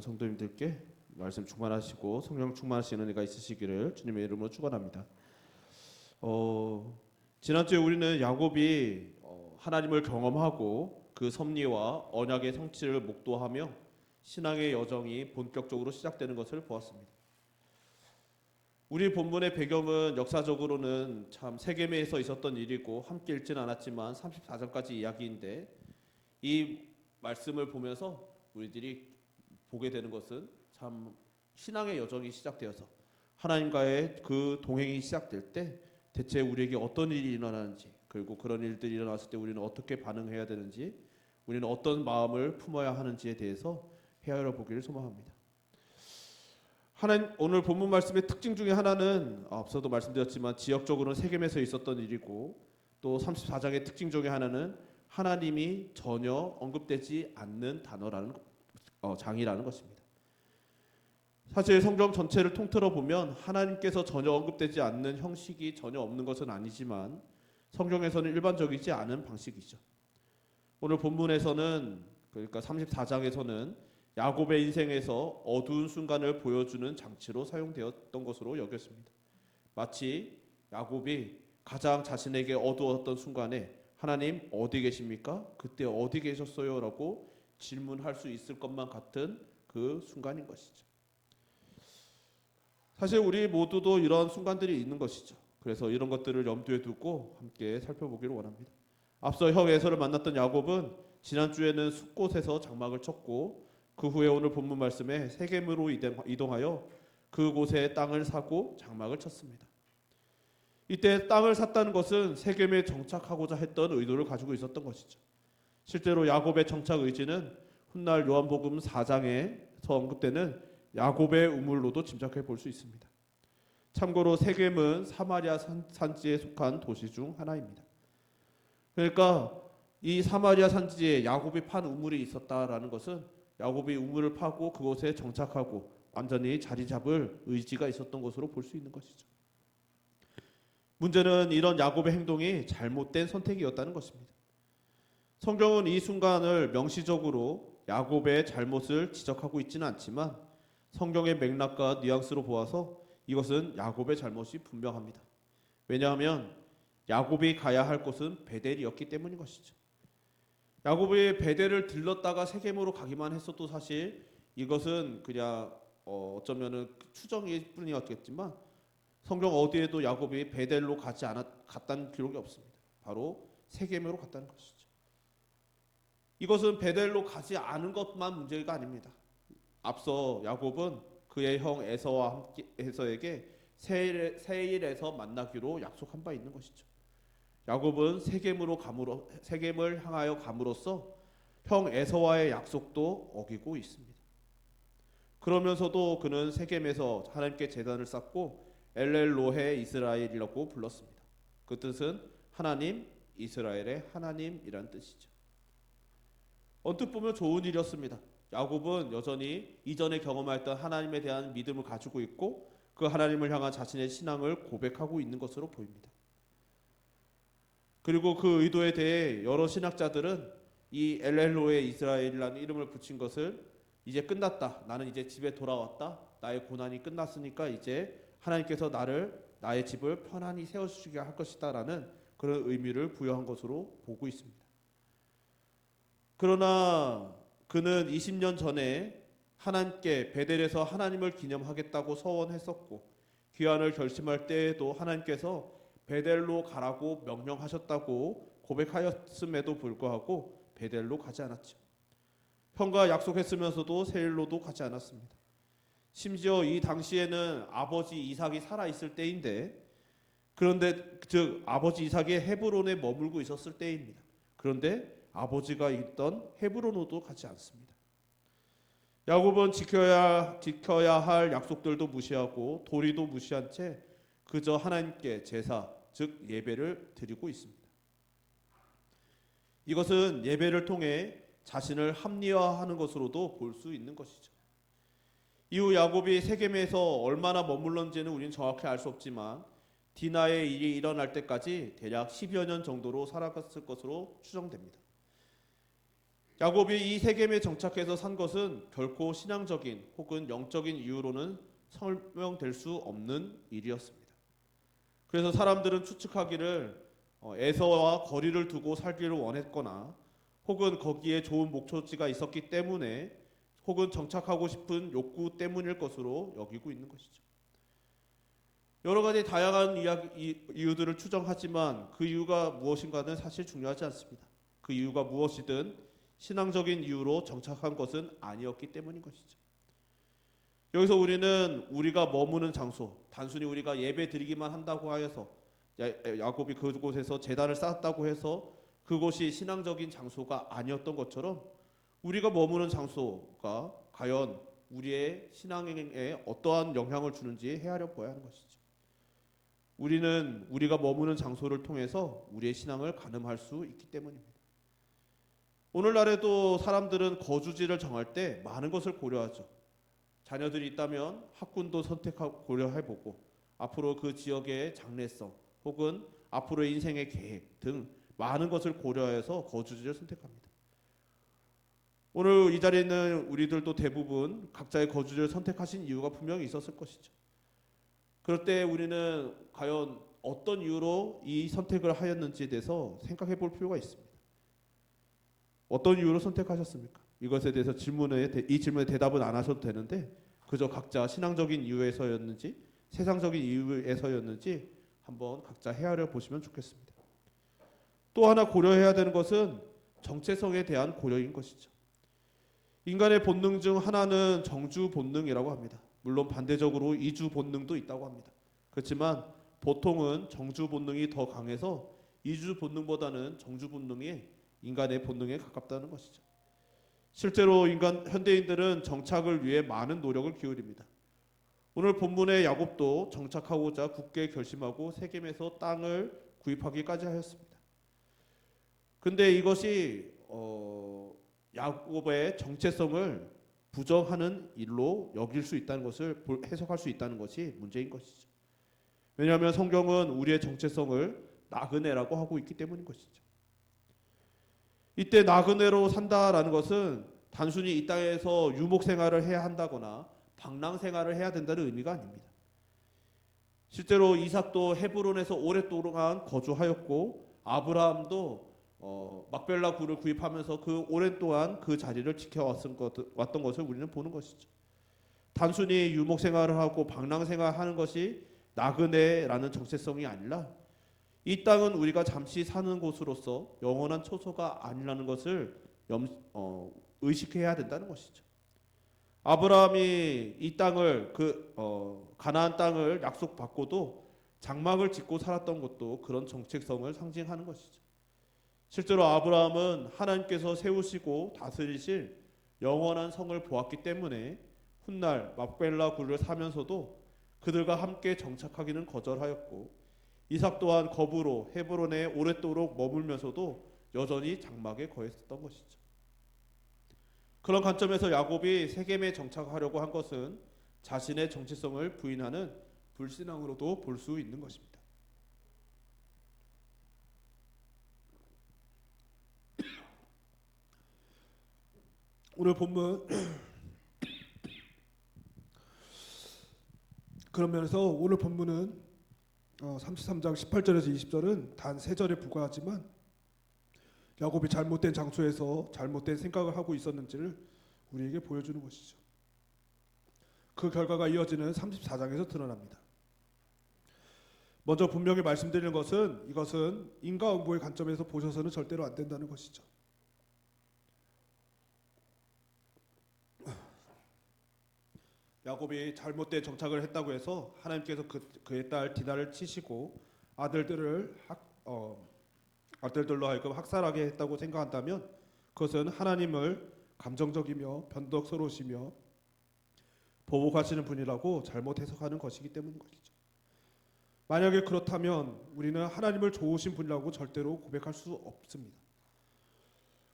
성도님들께 말씀 충만하시고 성령 충만하시는 은혜가 있으시기를 주님의 이름으로 축원합니다. 지난주에 우리는 야곱이 하나님을 경험하고 그 섭리와 언약의 성취를 목도하며 신앙의 여정이 본격적으로 시작되는 것을 보았습니다. 우리 본문의 배경은 역사적으로는 참 세겜에서 있었던 일이고 함께 읽지는 않았지만 34장까지 이야기인데, 이 말씀을 보면서 우리들이 보게 되는 것은 참 신앙의 여정이 시작되어서 하나님과의 그 동행이 시작될 때 대체 우리에게 어떤 일이 일어나는지, 그리고 그런 일들이 일어났을 때 우리는 어떻게 반응해야 되는지, 우리는 어떤 마음을 품어야 하는지에 대해서 헤아려 보기를 소망합니다. 오늘 본문 말씀의 특징 중에 하나는 앞서도 말씀드렸지만 지역적으로는 세겜에서 있었던 일이고, 또 34장의 특징 중에 하나는 하나님이 전혀 언급되지 않는 단어라는 장이라는 것입니다. 사실 성경 전체를 통틀어 보면 하나님께서 전혀 언급되지 않는 형식이 전혀 없는 것은 아니지만 성경에서는 일반적이지 않은 방식이죠. 오늘 본문에서는, 그러니까 34장에서는 야곱의 인생에서 어두운 순간을 보여주는 장치로 사용되었던 것으로 여겼습니다. 마치 야곱이 가장 자신에게 어두웠던 순간에 하나님 어디 계십니까? 그때 어디 계셨어요? 라고 질문할 수 있을 것만 같은 그 순간인 것이죠. 사실 우리 모두도 이런 순간들이 있는 것이죠. 그래서 이런 것들을 염두에 두고 함께 살펴보기를 원합니다. 앞서 형 에서를 만났던 야곱은 지난주에는 숫곳에서 장막을 쳤고, 그 후에 오늘 본문 말씀에 세겜으로 이동하여 그곳에 땅을 사고 장막을 쳤습니다. 이때 땅을 샀다는 것은 세겜에 정착하고자 했던 의도를 가지고 있었던 것이죠. 실제로 야곱의 정착 의지는 훗날 요한복음 4장에서 언급되는 야곱의 우물로도 짐작해 볼 수 있습니다. 참고로 세겜은 사마리아 산지에 속한 도시 중 하나입니다. 그러니까 이 사마리아 산지에 야곱이 판 우물이 있었다라는 것은 야곱이 우물을 파고 그곳에 정착하고 완전히 자리 잡을 의지가 있었던 것으로 볼 수 있는 것이죠. 문제는 이런 야곱의 행동이 잘못된 선택이었다는 것입니다. 성경은 이 순간을 명시적으로 야곱의 잘못을 지적하고 있지는 않지만 성경의 맥락과 뉘앙스로 보아서 이것은 야곱의 잘못이 분명합니다. 왜냐하면 야곱이 가야 할 곳은 베델이었기 때문인 것이죠. 야곱이 베델을 들렀다가 세겜으로 가기만 했어도 사실 이것은 그냥 어쩌면은 추정일 뿐이었겠지만 성경 어디에도 야곱이 베델로 갔다는 기록이 없습니다. 바로 세겜으로 갔다는 것이죠. 이것은 베델로 가지 않은 것만 문제가 아닙니다. 앞서 야곱은 그의 형 에서에게 세일에서 만나기로 약속한 바 있는 것이죠. 야곱은 세겜을 향하여 감으로써 형 에서와의 약속도 어기고 있습니다. 그러면서도 그는 세겜에서 하나님께 제단을 쌓고 엘렐로헤 이스라엘이라고 불렀습니다. 그 뜻은 하나님, 이스라엘의 하나님이란 뜻이죠. 언뜻 보면 좋은 일이었습니다. 야곱은 여전히 이전에 경험했던 하나님에 대한 믿음을 가지고 있고 그 하나님을 향한 자신의 신앙을 고백하고 있는 것으로 보입니다. 그리고 그 의도에 대해 여러 신학자들은 이 엘렐로의 이스라엘이라는 이름을 붙인 것을 이제 끝났다, 나는 이제 집에 돌아왔다, 나의 고난이 끝났으니까 이제 하나님께서 나의 집을 편안히 세워주시게 할 것이다 라는 그런 의미를 부여한 것으로 보고 있습니다. 그러나 그는 20년 전에 하나님께 베델에서 하나님을 기념하겠다고 서원했었고, 귀환을 결심할 때에도 하나님께서 베델로 가라고 명령하셨다고 고백하였음에도 불구하고 베델로 가지 않았죠. 형과 약속했으면서도 세일로도 가지 않았습니다. 심지어 이 당시에는 아버지 이삭이 살아있을 때인데, 그런데 즉 아버지 이삭이 헤브론에 머물고 있었을 때입니다. 그런데 아버지가 있던 헤브론으로도 가지 않습니다. 야곱은 지켜야 할 약속들도 무시하고 도리도 무시한 채 그저 하나님께 제사, 즉 예배를 드리고 있습니다. 이것은 예배를 통해 자신을 합리화하는 것으로도 볼 수 있는 것이죠. 이후 야곱이 세겜에서 얼마나 머물렀는지는 우리는 정확히 알 수 없지만 디나의 일이 일어날 때까지 대략 10여 년 정도로 살아갔을 것으로 추정됩니다. 야곱이 이 세겜에 정착해서 산 것은 결코 신앙적인 혹은 영적인 이유로는 설명될 수 없는 일이었습니다. 그래서 사람들은 추측하기를 에서와 거리를 두고 살기를 원했거나 혹은 거기에 좋은 목초지가 있었기 때문에 혹은 정착하고 싶은 욕구 때문일 것으로 여기고 있는 것이죠. 여러 가지 다양한 이유들을 추정하지만 그 이유가 무엇인가는 사실 중요하지 않습니다. 그 이유가 무엇이든 신앙적인 이유로 정착한 것은 아니었기 때문인 것이죠. 여기서 우리는 우리가 머무는 장소, 단순히 우리가 예배 드리기만 한다고 하여서 야곱이 그곳에서 제단을 쌓았다고 해서 그곳이 신앙적인 장소가 아니었던 것처럼 우리가 머무는 장소가 과연 우리의 신앙에 어떠한 영향을 주는지 헤아려 보아야 하는 것이죠. 우리는 우리가 머무는 장소를 통해서 우리의 신앙을 가늠할 수 있기 때문입니다. 오늘날에도 사람들은 거주지를 정할 때 많은 것을 고려하죠. 자녀들이 있다면 학군도 선택하고 고려해보고 앞으로 그 지역의 장래성 혹은 앞으로의 인생의 계획 등 많은 것을 고려해서 거주지를 선택합니다. 오늘 이 자리에 있는 우리들도 대부분 각자의 거주지를 선택하신 이유가 분명히 있었을 것이죠. 그럴 때 우리는 과연 어떤 이유로 이 선택을 하였는지에 대해서 생각해 볼 필요가 있습니다. 어떤 이유로 선택하셨습니까? 이것에 대해서 이 질문에 대답은 안 하셔도 되는데 그저 각자 신앙적인 이유에서였는지 세상적인 이유에서였는지 한번 각자 헤아려 보시면 좋겠습니다. 또 하나 고려해야 되는 것은 정체성에 대한 고려인 것이죠. 인간의 본능 중 하나는 정주 본능이라고 합니다. 물론 반대적으로 이주 본능도 있다고 합니다. 그렇지만 보통은 정주 본능이 더 강해서 이주 본능보다는 정주 본능이 인간의 본능에 가깝다는 것이죠. 실제로 현대인들은 정착을 위해 많은 노력을 기울입니다. 오늘 본문의 야곱도 정착하고자 굳게 결심하고 세겜에서 땅을 구입하기까지 하였습니다. 근데 이것이 야곱의 정체성을 부정하는 일로 여길 수 있다는 것을 해석할 수 있다는 것이 문제인 것이죠. 왜냐하면 성경은 우리의 정체성을 나그네라고 하고 있기 때문인 것이죠. 이때 나그네로 산다라는 것은 단순히 이 땅에서 유목 생활을 해야 한다거나 방랑 생활을 해야 된다는 의미가 아닙니다. 실제로 이삭도 헤브론에서 오랫동안 거주하였고 아브라함도 막벨라 굴을 구입하면서 그 오랜 동안 그 자리를 지켜왔던 것을 우리는 보는 것이죠. 단순히 유목 생활을 하고 방랑 생활하는 것이 나그네라는 정체성이 아니라 이 땅은 우리가 잠시 사는 곳으로서 영원한 처소가 아니라는 것을 의식해야 된다는 것이죠. 아브라함이 이 땅을 가나안 땅을 약속받고도 장막을 짓고 살았던 것도 그런 정체성을 상징하는 것이죠. 실제로 아브라함은 하나님께서 세우시고 다스리실 영원한 성을 보았기 때문에 훗날 막벨라 굴을 사면서도 그들과 함께 정착하기는 거절하였고 이삭 또한 거부로 헤브론에 오랫도록 머물면서도 여전히 장막에 거했었던 것이죠. 그런 관점에서 야곱이 세겜에 정착하려고 한 것은 자신의 정체성을 부인하는 불신앙으로도 볼 수 있는 것입니다. 오늘 본문 그런 면에서 오늘 본문은 33장 18절에서 20절은 단 3절에 불과하지만 야곱이 잘못된 장소에서 잘못된 생각을 하고 있었는지를 우리에게 보여주는 것이죠. 그 결과가 이어지는 34장에서 드러납니다. 먼저 분명히 말씀드리는 것은 이것은 인과응보의 관점에서 보셔서는 절대로 안 된다는 것이죠. 야곱이 잘못된 정착을 했다고 해서 하나님께서 그의 딸 디나를 치시고 아들들로 하여금 학살하게 했다고 생각한다면 그것은 하나님을 감정적이며 변덕스러우시며 보복하시는 분이라고 잘못 해석하는 것이기 때문인 것이죠. 만약에 그렇다면 우리는 하나님을 좋으신 분이라고 절대로 고백할 수 없습니다.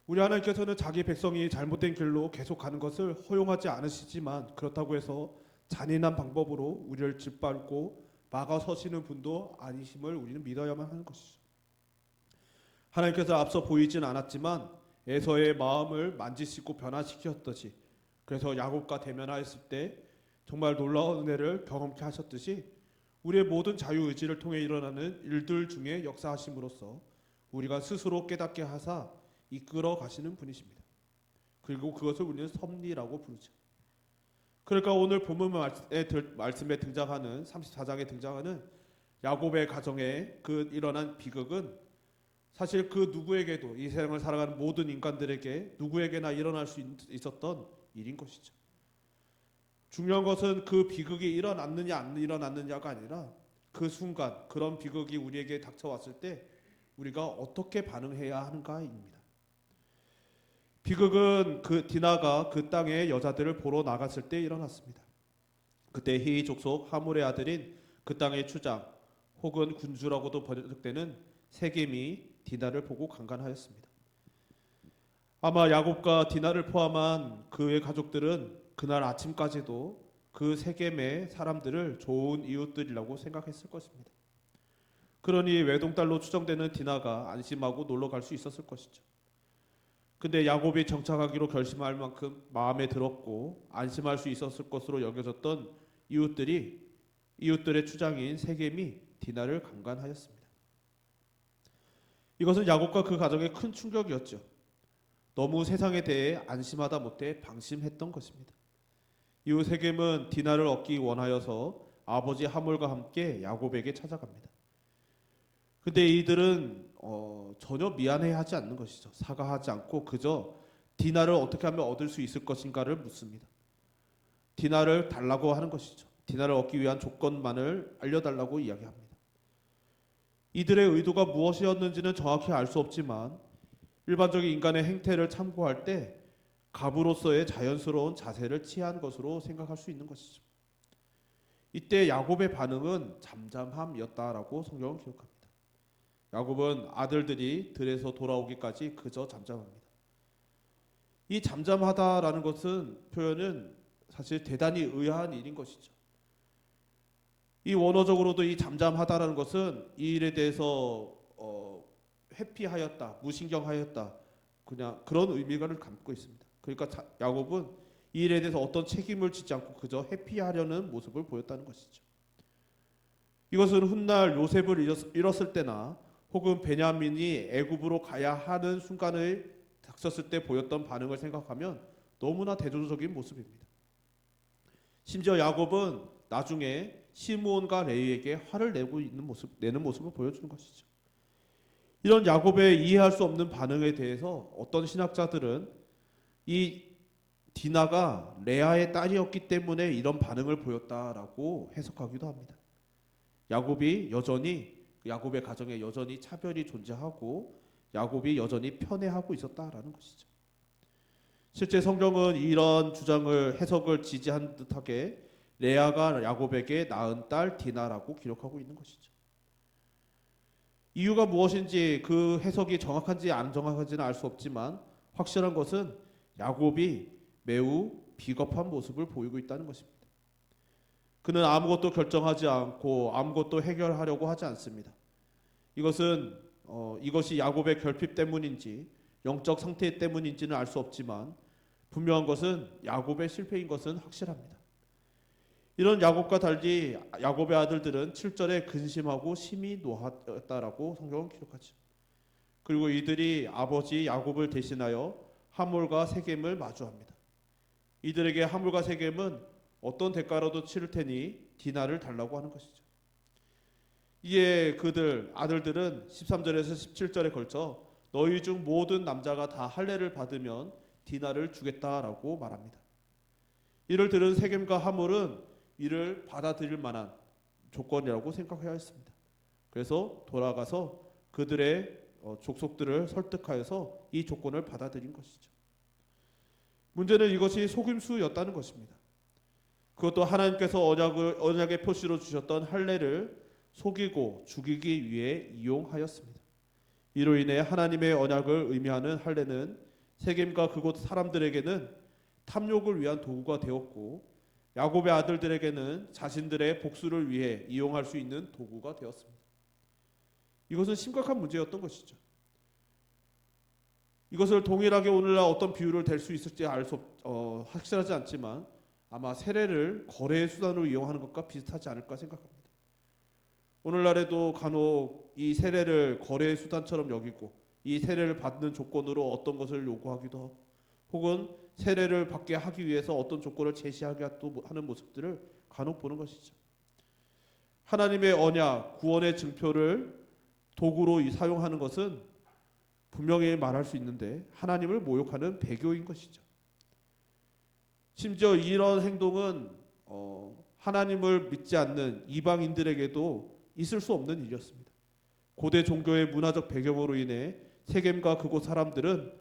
우리 하나님께서는 자기 백성이 잘못된 길로 계속 가는 것을 허용하지 않으시지만 그렇다고 해서 잔인한 방법으로 우리를 짓밟고 막아서시는 분도 아니심을 우리는 믿어야만 하는 것이죠. 하나님께서 앞서 보이진 않았지만 에서의 마음을 만지시고 변화시켰듯이, 그래서 야곱과 대면하였을 때 정말 놀라운 은혜를 경험케 하셨듯이 우리의 모든 자유의지를 통해 일어나는 일들 중에 역사하심으로써 우리가 스스로 깨닫게 하사 이끌어 가시는 분이십니다. 그리고 그것을 우리는 섭리라고 부르죠. 그러니까 오늘 본문 말씀에 등장하는 34장에 등장하는 야곱의 가정에 그 일어난 비극은 사실 그 누구에게도, 이 세상을 살아가는 모든 인간들에게 누구에게나 일어날 수 있었던 일인 것이죠. 중요한 것은 그 비극이 일어났느냐 안 일어났느냐가 아니라 그 순간 그런 비극이 우리에게 닥쳐왔을 때 우리가 어떻게 반응해야 하는가입니다. 비극은 그 디나가 그 땅의 여자들을 보러 나갔을 때 일어났습니다. 그때 히위 족속 하몰의 아들인 그 땅의 추장 혹은 군주라고도 번역되는 세겜이 디나를 보고 강간하였습니다. 아마 야곱과 디나를 포함한 그의 가족들은 그날 아침까지도 그 세겜의 사람들을 좋은 이웃들이라고 생각했을 것입니다. 그러니 외동딸로 추정되는 디나가 안심하고 놀러 갈 수 있었을 것이죠. 근데 야곱이 정착하기로 결심할 만큼 마음에 들었고 안심할 수 있었을 것으로 여겨졌던 이웃들의 추장인 세겜이 디나를 강간하였습니다. 이것은 야곱과 그 가정에 큰 충격이었죠. 너무 세상에 대해 안심하다 못해 방심했던 것입니다. 이후 세겜은 디나를 얻기 원하여서 아버지 하몰과 함께 야곱에게 찾아갑니다. 근데 이들은 전혀 미안해하지 않는 것이죠. 사과하지 않고 그저 디나를 어떻게 하면 얻을 수 있을 것인가를 묻습니다. 디나를 달라고 하는 것이죠. 디나를 얻기 위한 조건만을 알려달라고 이야기합니다. 이들의 의도가 무엇이었는지는 정확히 알 수 없지만 일반적인 인간의 행태를 참고할 때 갑으로서의 자연스러운 자세를 취한 것으로 생각할 수 있는 것이죠. 이때 야곱의 반응은 잠잠함이었다라고 성경은 기록합니다. 야곱은 아들들이 들에서 돌아오기까지 그저 잠잠합니다. 이 잠잠하다라는 것은 표현은 사실 대단히 의아한 일인 것이죠. 이 원어적으로도 이 잠잠하다라는 것은 이 일에 대해서 회피하였다, 무신경하였다, 그냥 그런 의미를 담고 있습니다. 그러니까 야곱은 이 일에 대해서 어떤 책임을 지지 않고 그저 회피하려는 모습을 보였다는 것이죠. 이것은 훗날 요셉을 잃었을 때나 혹은 베냐민이 애굽으로 가야 하는 순간을 닥쳤을 때 보였던 반응을 생각하면 너무나 대조적인 모습입니다. 심지어 야곱은 나중에 시므온과 레위에게 화를 내는 모습을 보여주는 것이죠. 이런 야곱의 이해할 수 없는 반응에 대해서 어떤 신학자들은 이 디나가 레아의 딸이었기 때문에 이런 반응을 보였다라고 해석하기도 합니다. 야곱의 가정에 여전히 차별이 존재하고 야곱이 여전히 편애하고 있었다라는 것이죠. 실제 성경은 이런 주장을 해석을 지지한 듯하게 레아가 야곱에게 낳은 딸 디나라고 기록하고 있는 것이죠. 이유가 무엇인지 그 해석이 정확한지 안 정확한지는 알 수 없지만 확실한 것은 야곱이 매우 비겁한 모습을 보이고 있다는 것입니다. 그는 아무것도 결정하지 않고 아무것도 해결하려고 하지 않습니다. 이것이 야곱의 결핍 때문인지 영적 상태 때문인지는 알 수 없지만 분명한 것은 야곱의 실패인 것은 확실합니다. 이런 야곱과 달리 야곱의 아들들은 7절에 근심하고 심히 노하였다라고 성경은 기록하죠. 그리고 이들이 아버지 야곱을 대신하여 하몰과 세겜을 마주합니다. 이들에게 하몰과 세겜은 어떤 대가로도 치를 테니 디나를 달라고 하는 것이죠. 이에 그들 아들들은 13절에서 17절에 걸쳐 너희 중 모든 남자가 다 할례를 받으면 디나를 주겠다라고 말합니다. 이를 들은 세겜과 하몰은 이를 받아들일 만한 조건이라고 생각해야 했습니다. 그래서 돌아가서 그들의 족속들을 설득하여서 이 조건을 받아들인 것이죠. 문제는 이것이 속임수였다는 것입니다. 그것도 하나님께서 언약의 표시로 주셨던 할례를 속이고 죽이기 위해 이용하였습니다. 이로 인해 하나님의 언약을 의미하는 할례는 세겜과 그곳 사람들에게는 탐욕을 위한 도구가 되었고 야곱의 아들들에게는 자신들의 복수를 위해 이용할 수 있는 도구가 되었습니다. 이것은 심각한 문제였던 것이죠. 이것을 동일하게 오늘날 어떤 비유를 댈 수 있을지 확실하지 않지만 아마 세례를 거래의 수단으로 이용하는 것과 비슷하지 않을까 생각합니다. 오늘날에도 간혹 이 세례를 거래의 수단처럼 여기고 이 세례를 받는 조건으로 어떤 것을 요구하기도 하고 혹은 세례를 받게 하기 위해서 어떤 조건을 제시하게 하는 모습들을 간혹 보는 것이죠. 하나님의 언약, 구원의 증표를 도구로 사용하는 것은 분명히 말할 수 있는데 하나님을 모욕하는 배교인 것이죠. 심지어 이런 행동은 하나님을 믿지 않는 이방인들에게도 있을 수 없는 일이었습니다. 고대 종교의 문화적 배경으로 인해 세겜과 그곳 사람들은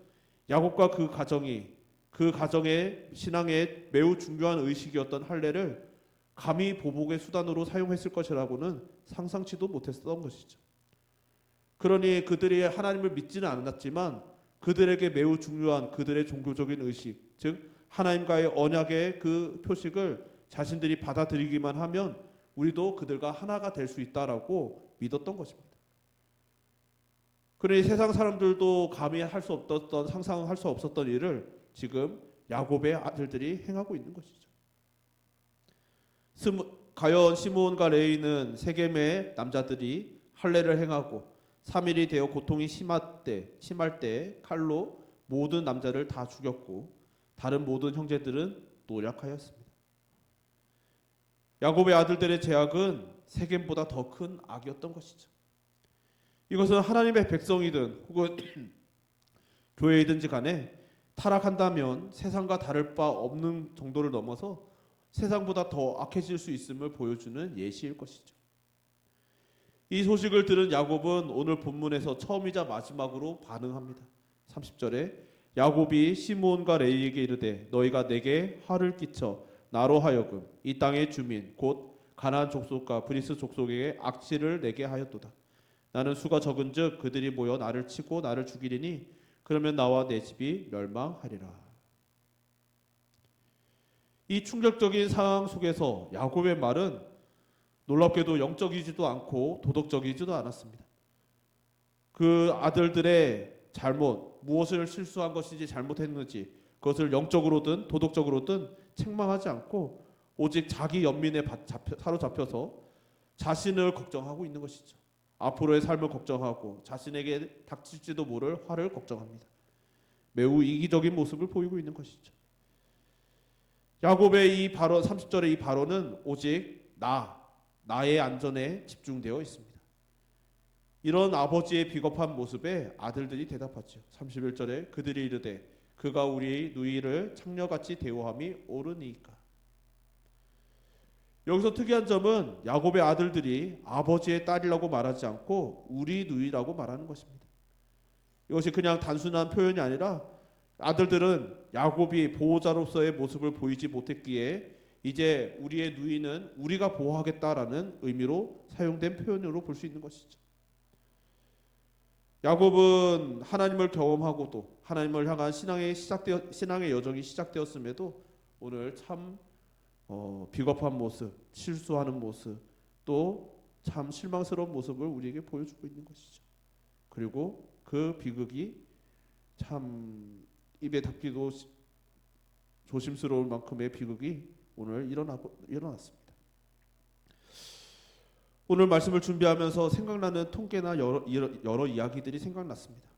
야곱과 그 가정의 신앙에 매우 중요한 의식이었던 할례를 감히 보복의 수단으로 사용했을 것이라고는 상상치도 못했던 것이죠. 그러니 그들이 하나님을 믿지는 않았지만 그들에게 매우 중요한 그들의 종교적인 의식, 즉 하나님과의 언약의 그 표식을 자신들이 받아들이기만 하면 우리도 그들과 하나가 될 수 있다라고 믿었던 것입니다. 그러니 세상 사람들도 감히 할 수 없었던, 상상할 수 없었던 일을 지금 야곱의 아들들이 행하고 있는 것이죠. 가연, 시므온과 레위는 세겜의 남자들이 할례를 행하고 3일이 되어 고통이 심할 때 칼로 모든 남자를 다 죽였고 다른 모든 형제들은 노략하였습니다. 야곱의 아들들의 죄악은 세겜보다 더 큰 악이었던 것이죠. 이것은 하나님의 백성이든 혹은 교회이든지 간에 타락한다면 세상과 다를 바 없는 정도를 넘어서 세상보다 더 악해질 수 있음을 보여주는 예시일 것이죠. 이 소식을 들은 야곱은 오늘 본문에서 처음이자 마지막으로 반응합니다. 30절에 야곱이 시므온과 레위에게 이르되 너희가 내게 화를 끼쳐 나로 하여금 이 땅의 주민 곧 가나안 족속과 브리스 족속에게 악취를 내게 하였도다. 나는 수가 적은즉 그들이 모여 나를 치고 나를 죽이리니 그러면 나와 내 집이 멸망하리라. 이 충격적인 상황 속에서 야곱의 말은 놀랍게도 영적이지도 않고 도덕적이지도 않았습니다. 그 아들들의 잘못, 무엇을 실수한 것인지 잘못했는지 그것을 영적으로든 도덕적으로든 책망하지 않고 오직 자기 연민에 사로잡혀서 자신을 걱정하고 있는 것이죠. 앞으로의 삶을 걱정하고 자신에게 닥칠지도 모를 화를 걱정합니다. 매우 이기적인 모습을 보이고 있는 것이죠. 야곱의 이 발언, 30절의 이 발언은 오직 나의 안전에 집중되어 있습니다. 이런 아버지의 비겁한 모습에 아들들이 대답하죠. 31절에 그들이 이르되 그가 우리 누이를 창녀같이 대우함이 옳으니까. 여기서 특이한 점은 야곱의 아들들이 아버지의 딸이라고 말하지 않고 우리 누이라고 말하는 것입니다. 이것이 그냥 단순한 표현이 아니라 아들들은 야곱이 보호자로서의 모습을 보이지 못했기에 이제 우리의 누이는 우리가 보호하겠다라는 의미로 사용된 표현으로 볼 수 있는 것이죠. 야곱은 하나님을 경험하고도 하나님을 향한 신앙의 여정이 시작되었음에도 오늘 참 비겁한 모습, 실수하는 모습, 또 참 실망스러운 모습을 우리에게 보여주고 있는 것이죠. 그리고 그 비극이 참 입에 담기도 조심스러울 만큼의 비극이 오늘 일어났습니다. 오늘 말씀을 준비하면서 생각나는 통계나 여러 이야기들이 생각났습니다.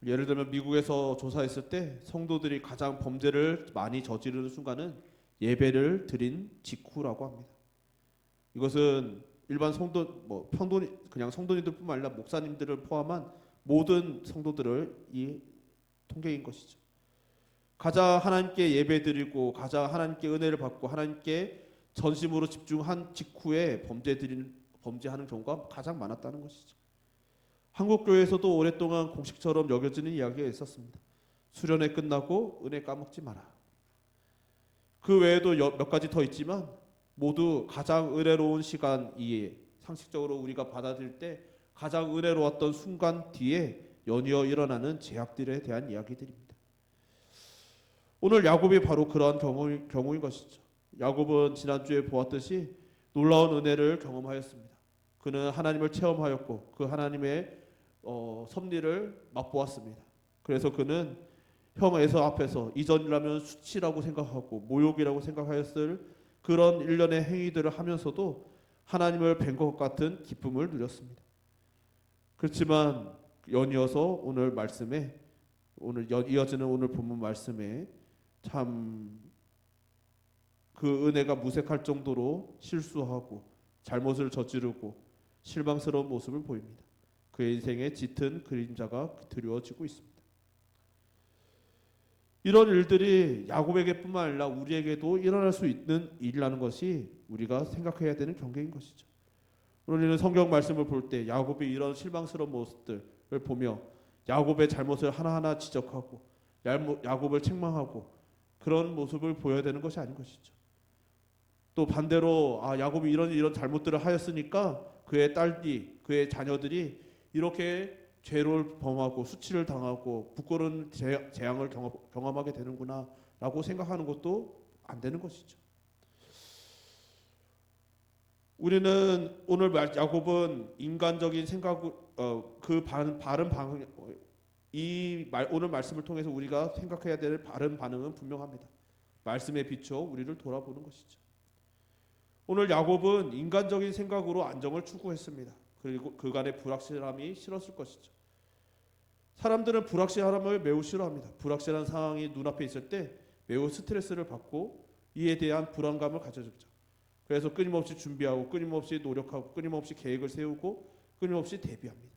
예를 들면 미국에서 조사했을 때 성도들이 가장 범죄를 많이 저지르는 순간은 예배를 드린 직후라고 합니다. 이것은 일반 그냥 성도님들뿐만 아니라 목사님들을 포함한 모든 성도들을 이 통계인 것이죠. 가장 하나님께 예배드리고 가장 하나님께 은혜를 받고 하나님께 전심으로 집중한 직후에 범죄하는 경우가 가장 많았다는 것이죠. 한국 교회에서도 오랫동안 공식처럼 여겨지는 이야기가 있었습니다. 수련회 끝나고 은혜 까먹지 마라. 그 외에도 몇 가지 더 있지만 모두 가장 은혜로운 시간 이에 상식적으로 우리가 받아들일 때 가장 은혜로웠던 순간 뒤에 연이어 일어나는 죄악들에 대한 이야기들입니다. 오늘 야곱이 바로 그러한 경우인 것이죠. 야곱은 지난주에 보았듯이 놀라운 은혜를 경험하였습니다. 그는 하나님을 체험하였고 그 하나님의 섭리를 맛보았습니다. 그래서 그는 형 에서 앞에서 이전이라면 수치라고 생각하고 모욕이라고 생각하였을 그런 일련의 행위들을 하면서도 하나님을 뵌 것 같은 기쁨을 누렸습니다. 그렇지만 연이어서 오늘 말씀에 이어지는 오늘 본문 말씀에 참 그 은혜가 무색할 정도로 실수하고 잘못을 저지르고 실망스러운 모습을 보입니다. 그의 인생에 짙은 그림자가 드리워지고 있습니다. 이런 일들이 야곱에게뿐만 아니라 우리에게도 일어날 수 있는 일이라는 것이 우리가 생각해야 되는 경계인 것이죠. 우리는 성경 말씀을 볼 때 야곱이 이런 실망스러운 모습들을 보며 야곱의 잘못을 하나하나 지적하고 야곱을 책망하고 그런 모습을 보여야 되는 것이 아닌 것이죠. 또 반대로 야곱이 이런 잘못들을 하였으니까 그의 딸이 그의 자녀들이 이렇게 죄를 범하고 수치를 당하고 부끄러운 재앙을 경험하게 되는구나 라고 생각하는 것도 안 되는 것이죠. 우리는 오늘 야곱은 인간적인 생각 바른 방향 오늘 말씀을 통해서 우리가 생각해야 될 바른 반응은 분명합니다. 말씀에 비춰 우리를 돌아보는 것이죠. 오늘 야곱은 인간적인 생각으로 안정을 추구했습니다. 그리고 그간의 불확실함이 싫었을 것이죠. 사람들은 불확실함을 매우 싫어합니다. 불확실한 상황이 눈앞에 있을 때 매우 스트레스를 받고 이에 대한 불안감을 가져죠. 그래서 끊임없이 준비하고 끊임없이 노력하고 끊임없이 계획을 세우고 끊임없이 대비합니다.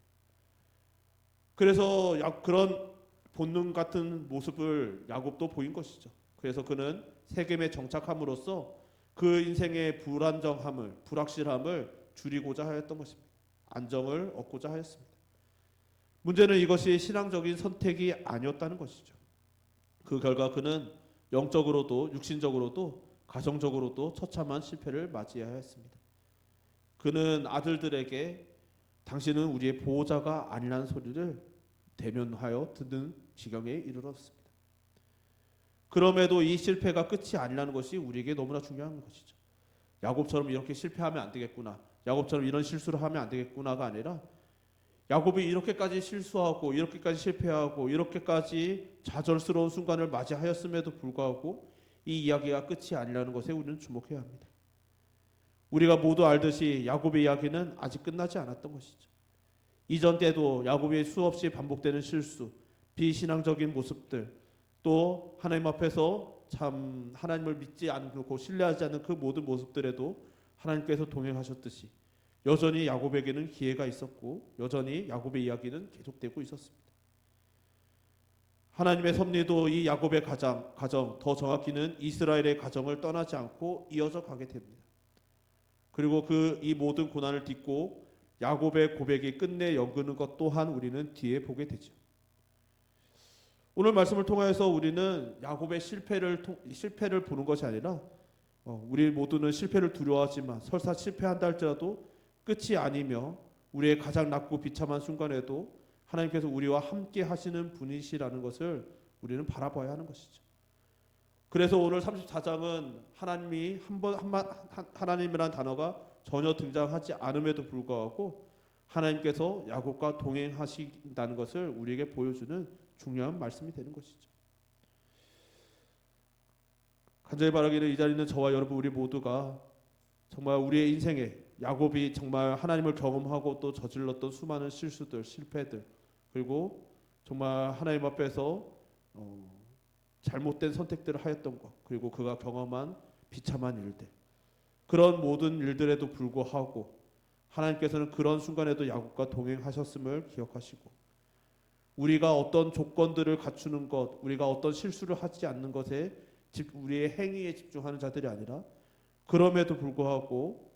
그래서 그런 본능 같은 모습을 야곱도 보인 것이죠. 그래서 그는 세겜에 정착함으로써 그 인생의 불안정함을 불확실함을 줄이고자 하였던 것입니다. 안정을 얻고자 하였습니다. 문제는 이것이 신앙적인 선택이 아니었다는 것이죠. 그 결과 그는 영적으로도 육신적으로도 가정적으로도 처참한 실패를 맞이해야 했습니다. 그는 아들들에게 당신은 우리의 보호자가 아니라는 소리를 대면하여 듣는 지경에 이르렀습니다. 그럼에도 이 실패가 끝이 아니라는 것이 우리에게 너무나 중요한 것이죠. 야곱처럼 이렇게 실패하면 안 되겠구나. 야곱처럼 이런 실수를 하면 안 되겠구나가 아니라 야곱이 이렇게까지 실수하고 이렇게까지 실패하고 이렇게까지 좌절스러운 순간을 맞이하였음에도 불구하고 이 이야기가 끝이 아니라는 것에 우리는 주목해야 합니다. 우리가 모두 알듯이 야곱의 이야기는 아직 끝나지 않았던 것이죠. 이전 때도 야곱이 수없이 반복되는 실수, 비신앙적인 모습들, 또 하나님 앞에서 참 하나님을 믿지 않고 신뢰하지 않는 그 모든 모습들에도 하나님께서 동행하셨듯이 여전히 야곱에게는 기회가 있었고 여전히 야곱의 이야기는 계속되고 있었습니다. 하나님의 섭리도 이 야곱의 가정, 더 정확히는 이스라엘의 가정을 떠나지 않고 이어져 가게 됩니다. 그리고 이 모든 고난을 딛고 야곱의 고백이 끝내 연그는 것 또한 우리는 뒤에 보게 되죠. 오늘 말씀을 통해서 우리는 야곱의 실패를 보는 것이 아니라 우리 모두는 실패를 두려워하지만 설사 실패한다 할지라도 끝이 아니며 우리의 가장 낮고 비참한 순간에도 하나님께서 우리와 함께 하시는 분이시라는 것을 우리는 바라봐야 하는 것이죠. 그래서 오늘 34장은 하나님이 하나님이라는 단어가 전혀 등장하지 않음에도 불구하고 하나님께서 야곱과 동행하신다는 것을 우리에게 보여주는 중요한 말씀이 되는 것이죠. 간절히 바라기는 이 자리에 있는 저와 여러분 우리 모두가 정말 우리의 인생에 야곱이 정말 하나님을 경험하고 또 저질렀던 수많은 실수들, 실패들, 그리고 정말 하나님 앞에서 잘못된 선택들을 하였던 것, 그리고 그가 경험한 비참한 일들, 그런 모든 일들에도 불구하고 하나님께서는 그런 순간에도 야곱과 동행하셨음을 기억하시고 우리가 어떤 조건들을 갖추는 것, 우리가 어떤 실수를 하지 않는 것에 우리의 행위에 집중하는 자들이 아니라 그럼에도 불구하고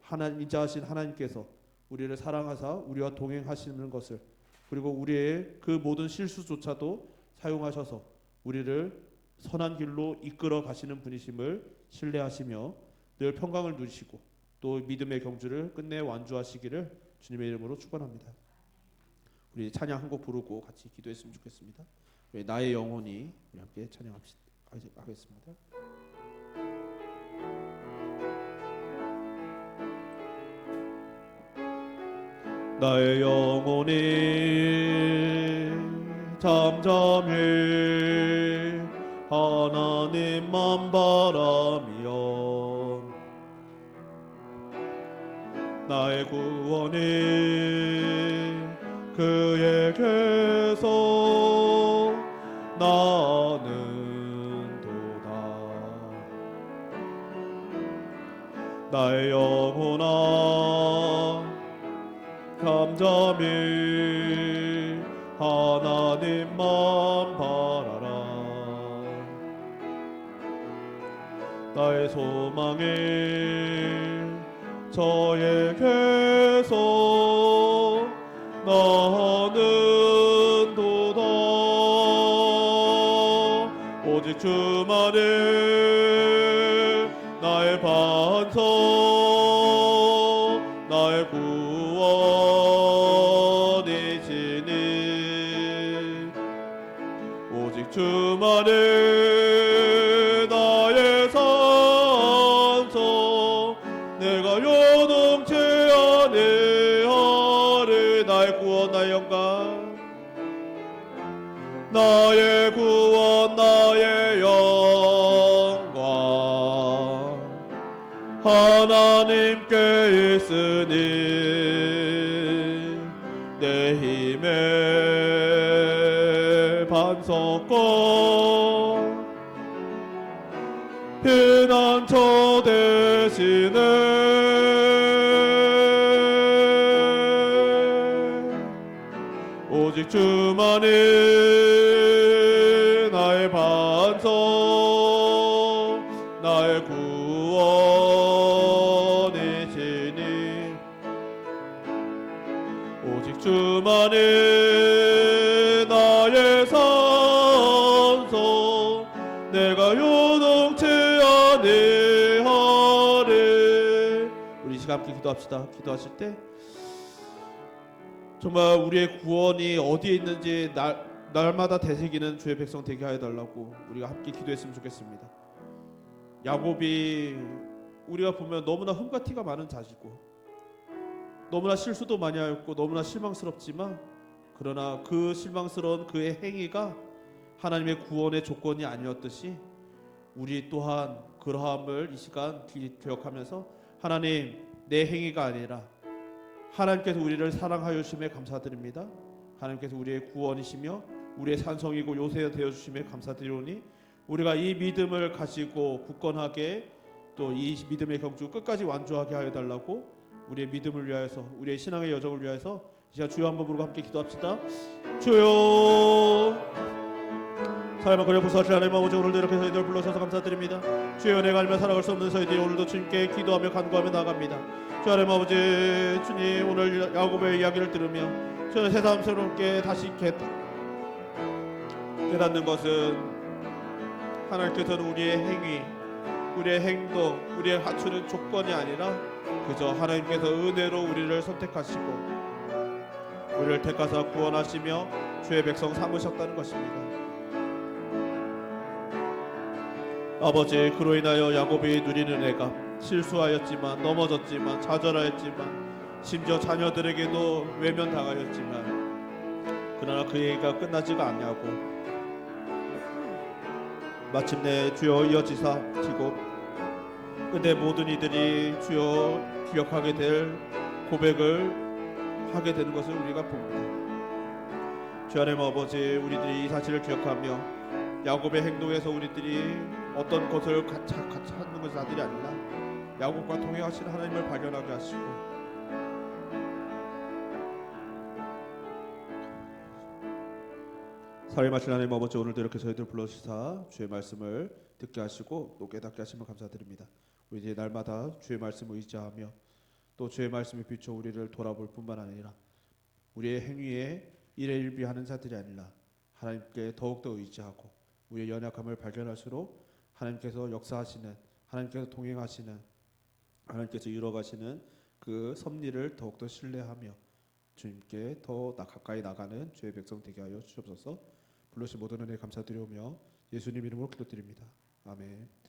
인자하신 하나님께서 우리를 사랑하사 우리와 동행하시는 것을 그리고 우리의 그 모든 실수조차도 사용하셔서 우리를 선한 길로 이끌어 가시는 분이심을 신뢰하시며 늘 평강을 누리시고 또 믿음의 경주를 끝내 완주하시기를 주님의 이름으로 축원합니다. 우리 찬양 한 곡 부르고 같이 기도했으면 좋겠습니다. 나의 영혼이 우리 함께 찬양하겠습니다. 나의 영혼이 잠잠히 하나님만 바라며 나의 구원이 그에게서 나는도다. 나의 영혼아 잠잠히 하나님만 바라라. 나의 소망이 저에게서 나는도다. 오직 주만이 나의 반석 나의 구원이시니 오직 주만이 나의 산성 내가 요동치 아니하리. 나의 구원 나의 영광 나의 구원 나의 영광 하나님께 있으니 내 힘의 반석과 피난처 되시네. 오직 주만이 나의 반석 나의 구원이시니 오직 주만이 나의 산성 내가 요동치 아니하리. 우리 이 시간 함께 기도합시다. 기도하실 때 정말 우리의 구원이 어디에 있는지 날마다 되새기는 주의 백성 되게 하여 달라고 우리가 함께 기도했으면 좋겠습니다. 야곱이 우리가 보면 너무나 흠과 티가 많은 자식이고 너무나 실수도 많이 하였고 너무나 실망스럽지만 그러나 그 실망스러운 그의 행위가 하나님의 구원의 조건이 아니었듯이 우리 또한 그러함을 이 시간 기억하면서 하나님 내 행위가 아니라 하나님께서 우리를 사랑하여 주심에 감사드립니다. 하나님께서 우리의 구원이시며 우리의 산성이고 요새 되어주심에 감사드리오니 우리가 이 믿음을 가지고 굳건하게 또 이 믿음의 경주 끝까지 완주하게 하여 달라고 우리의 믿음을 위하여서 우리의 신앙의 여정을 위하여서 이 시간 주여 한번 부르고 함께 기도합시다. 주여 삶을 그려 부서하실 하나님 아버지 오늘도 이렇게 저희들 불러주셔서 감사드립니다. 주여 은혜가 아니면 살아갈 수 없는 저희들이 오늘도 주님께 기도하며 간구하며 나아갑니다. 주 하나님 아버지 주님 오늘 야곱의 이야기를 들으며 저는 새삼스럽게 다시 깨닫는 것은 하나님께서는 우리의 행위 우리의 행동 우리의 갖추는 조건이 아니라 그저 하나님께서 은혜로 우리를 선택하시고 우리를 택하사 구원하시며 주의 백성 삼으셨다는 것입니다. 아버지 그로 인하여 야곱이 누리는 은혜가 실수하였지만 넘어졌지만 좌절하였지만 심지어 자녀들에게도 외면당하였지만 그러나 그 얘기가 끝나지가 않냐고 마침내 주여 이어지사지고 근데 모든 이들이 주여 기억하게 될 고백을 하게 되는 것을 우리가 봅니다. 주 하나님 아버지 우리들이 이 사실을 기억하며 야곱의 행동에서 우리들이 어떤 것을 찾는 것이 아들이 아니라 야곱과 동행하시는 하나님을 발견하게 하시고 살림하신 하나님 아버지 오늘도 이렇게 저희들 불러주시사 주의 말씀을 듣게 하시고 또 깨닫게 하시면 감사드립니다. 우리 날마다 주의 말씀을 의지하며 또 주의 말씀에 비춰 우리를 돌아볼 뿐만 아니라 우리의 행위에 일희일비하는 자들이 아니라 하나님께 더욱더 의지하고 우리의 연약함을 발견할수록 하나님께서 역사하시는 하나님께서 동행하시는 하나님께서 이루어가시는 그 섭리를 더욱더 신뢰하며 주님께 더 가까이 나가는 주의 백성 되게 하여 주옵소서. 불러주신 모든 은혜 감사드리오며 예수님 이름으로 기도드립니다. 아멘.